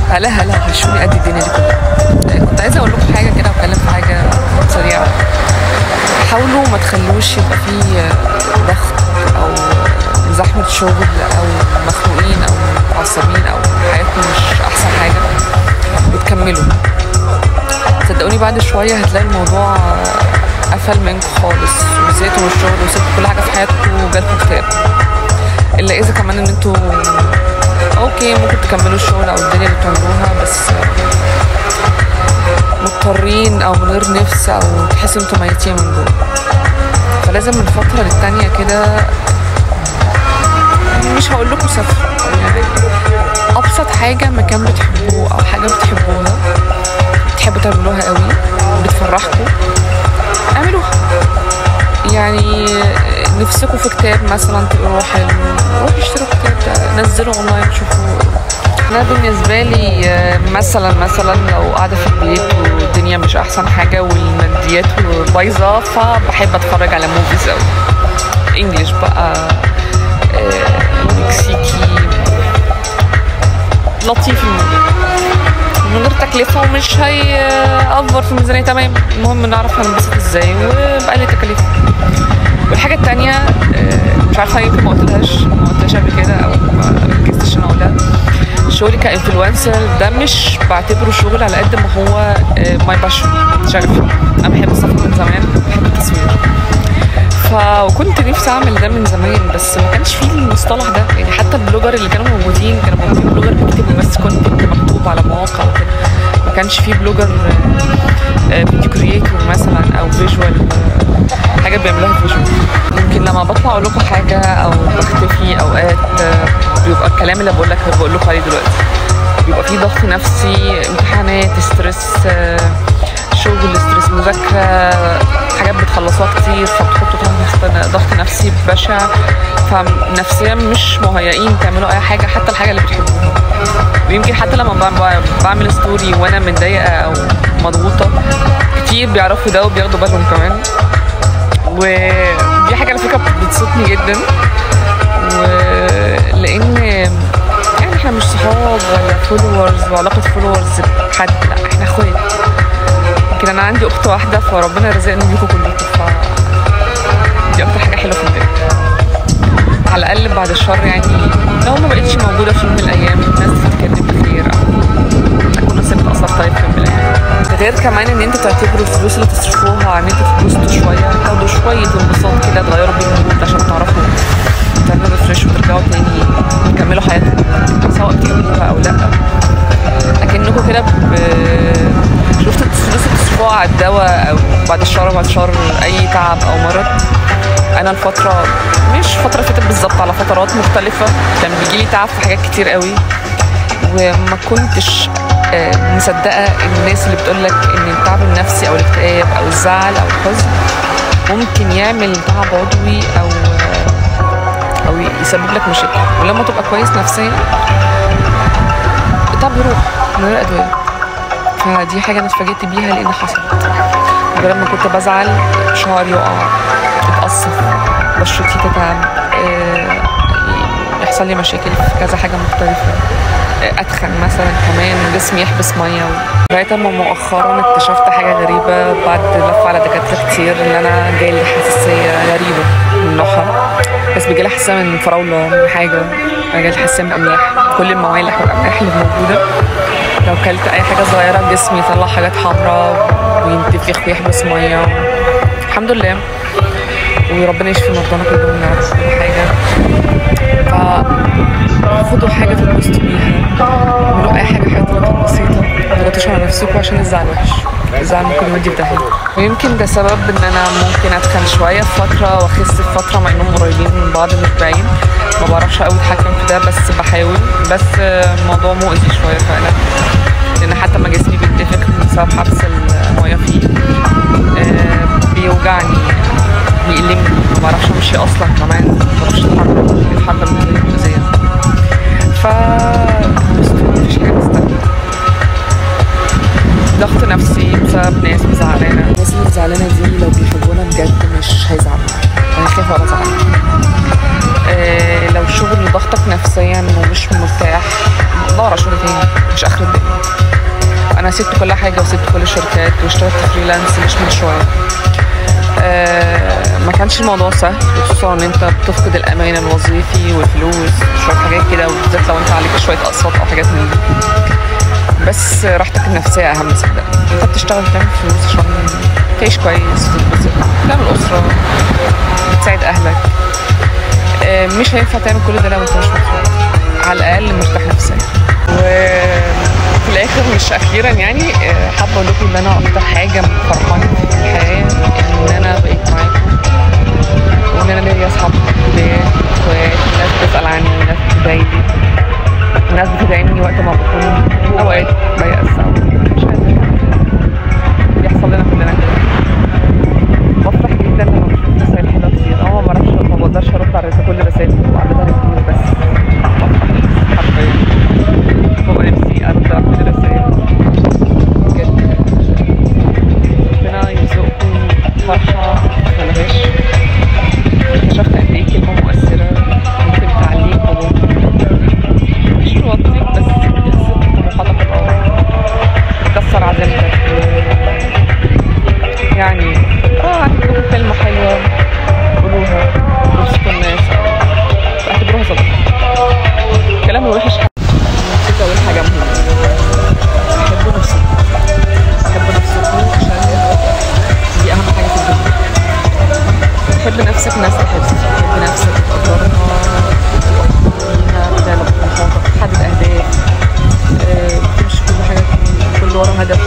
هلا هشوني قد الدنيا دي كلها. كنت عايزه اقول لكم حاجه كده واتكلم في حاجه سريعه. حاولوا ما تخلوش يبقى فيه ضغط او زحمه شغل او مخنوقين او متعصبين او حياتكم مش احسن حاجه وتكملوا. صدقوني بعد شويه هتلاقي الموضوع قفل منكم خالص وزهقتوا من الشغل وسبتوا كل حاجه في حياتكم وجالكم اكتئاب. الا اذا كمان ان انتوا اوكي ممكن تكملوا الشغل او الدنيا اللي بتعملوها بس مضطرين او من غير نفس او تحسوا انتوا ميتين من جوه. فلازم من فتره للتانيه كده، مش هقول لكم سافروا، يعني ابسط حاجه مكان بتحبوه او حاجه بتحبوها بتحبوا تعملوها قوي بتفرحكم اعملوها. يعني نفسكم في كتاب مثلا تقروا حلو، روحوا اشتروا كتاب ده، نزلوا اونلاين شوفوا. انا بالنسبه لي مثلا لو قاعده في البيت والدنيا مش احسن حاجه والماديات بايظه فبحب اتفرج على موفيز قوي انجلش بقى، مكسيكي لطيف من غير تكلفه ومش هيأفور في الميزانيه. تمام، المهم نعرف هننبسط ازاي وبقى لي تكاليف. والحاجه التانيه مش عارفه يمكن ما قلتهاش قبل كده او ما ركزتش انا اقولها. شغلي كانفلونسر ده مش بعتبره شغل على قد ما هو ماي باشن، شغفي. انا بحب السفر من زمان، بحب التصوير، فكنت نفسي اعمل ده من زمان بس ما كانش فيه المصطلح ده. يعني حتى البلوجر اللي كانوا موجودين بلوجر بيكتبوا بس كونتنت مكتوب على مواقع وكده، ما كانش فيه بلوجر فيديو كرييتور مثلا او فيجوال حاجه بيعملوها فيجوال. يمكن لما بطلع اقول لكم حاجه او بختفي اوقات بيبقى الكلام اللي بقول لكم عليه دلوقتي بيبقى فيه ضغط نفسي، امتحانات، ستريس شغل، ستريس مذاكره، حاجات بتخلصوها كتير فبتحطوا تحت ضغط نفسي بشع، فنفسيا مش مهيئين تعملوا اي حاجه حتى الحاجه اللي بتحبوها. ويمكن حتى لما بعمل ستوري وانا متضايقه او مضغوطه كتير بيعرفوا ده وبياخدوا بالهم كمان، ودي حاجه على فكره بتبسطني جدا. ولان يعني احنا مش صحاب ولا فولورز وعلاقه فولورز بحد، لا احنا اخوات. يمكن انا عندي اخت واحده فربنا رزقني بيكم كلكم، دي اكتر حاجه حلوه في الدنيا. على الاقل بعد الشر يعني لو ما بقتش موجوده في يوم من الايام الناس تتكلم بخير او اكون سبت اثر طيب في يوم من الايام. غير كمان ان انتوا تعتبروا الفلوس اللي تصرفوها على ان انتوا تتبسطوا شويه، تاخدوا شويه انبساط كده تغيروا بيهم المود عشان تعرفوا تعملوا ريفريش وترجعوا تاني تكملوا حياتكم سواء بتحبوها او لا. اكنكم كده شفتوا الفلوس اللي تصرفوها على الدواء او بعد الشر اي تعب او مرض. انا الفتره مش فتره فاتت بالظبط، على فترات مختلفه كان بيجيلي تعب في حاجات كتير قوي وما كنتش مصدقه الناس اللي بتقولك ان التعب النفسي او الاكتئاب او الزعل او الحزن ممكن يعمل تعب عضوي او يسبب لك مشاكل، ولما تبقى كويس نفسيا التعب بيروح من غير ادويه. فدي حاجه انا اتفاجئت بيها لان حصلت. لما كنت بزعل شعري يقع، اتقصف، بشرتي تتعب، يحصل لي مشاكل في كذا حاجه مختلفه، اتخن مثلا، كمان جسمي يحبس ميه. لغايه اما مؤخرا اكتشفت حاجه غريبه بعد لف على دكاتره كتير ان انا جايلي حساسيه غريبه من نوعها، بس بيجيلي حساسيه من فراوله، من حاجه، جايلي حساسيه من املاح. كل الموالح والاملاح اللي موجوده لو كلت اي حاجه صغيره جسمي يطلع حاجات حمراء وينتفخ ويحبس ميه. الحمد لله وربنا يشفي مرضانا كلهم يا رب كل حاجه. فخدوا حاجه تتبسطوا بيها، اعملوا اي حاجه حياتكم بسيطه، ما تضغطوش على نفسكم عشان الزعل وحش، الزعل ممكن يودي في داهيه. ويمكن ده سبب ان انا ممكن اتخن شويه في فتره واخس في فتره مع انهم قريبين من بعض مش بعيد. ما بعرفش قوي اتحكم في ده بس بحاول، بس الموضوع مؤذي شويه فعلا لان حتى ما جسمي بيتفق بسبب حبس الميه فيه بيوجعني بيقلمني، ما بعرفش امشي اصلا، كمان ما بعرفش اتحرك بطريقه مؤذيه. مفيش حاجه مستاهله. ضغط نفسي بسبب ناس زعلانه. الناس اللي زعلانه دي لو بيحبونا بجد مش هيزعلوا، انا خايفه ولا ازعل. لو شغل ضغطك نفسيا ومش مرتاح دور على شغل تاني. مش اخر الدنيا. انا سبت كل حاجه وسبت كل الشركات واشتغلت فريلانس مش من شويه. ما كانش الموضوع سهل، خصوصا ان انت بتفقد الامان الوظيفي والفلوس شويه حاجات كده، وبالذات لو انت عليك شويه اقساط او حاجات من دي. بس راحتك النفسيه اهم صدقني. انت بتشتغل تعمل فلوس عشان تعيش كويس، تتبسط، تعمل اسره، تساعد اهلك. مش هينفع تعمل كل ده لو انت مش مبسوط، على الاقل مرتاح نفسيا. وفي الاخر مش اخيرا يعني حابه اقول لكم ان انا اكتر حاجه فرحانه في الحياه ان انا بقيت معاكم، وان انا ليا اصحاب جداد واخوات، وناس بتسال عني، وناس بتدعي لي، وناس بتدعيني وقت ما بكون اوقات بيأس او مش قادره. بيحصل لنا كلنا كده. بفرح جدا لما بشوف رسائل حلوه كتير. ما بعرفش، ما بقدرش ارد على كل الرسائل اللي عددها كتير، بس بفرح حرفيا. ببقى نفسي ارد على كل الرسائل بجد. ربنا يرزقكم فرحه ملهاش. اكتشفت قد ايه كلمه مؤثره ممكن تعليك مش توطيك، بس تحسن طموحاتك الاول، تكسر عزيمتك. يعني عندكم كلمه حلوه قولوها، تبسطوا الناس، اعتبروها صدقه. كلام وحش. نسيت اقول حاجه مهمه. حبوا نفسكم، حبوا نفسكم عشان دي اهم حاجه في الدنيا. حب نفسك، ناس تحبك. حب نفسك، تقدرها، تعمل طموحاتك، تحدد اهداف، تمشي كل حاجه كل ورا هدف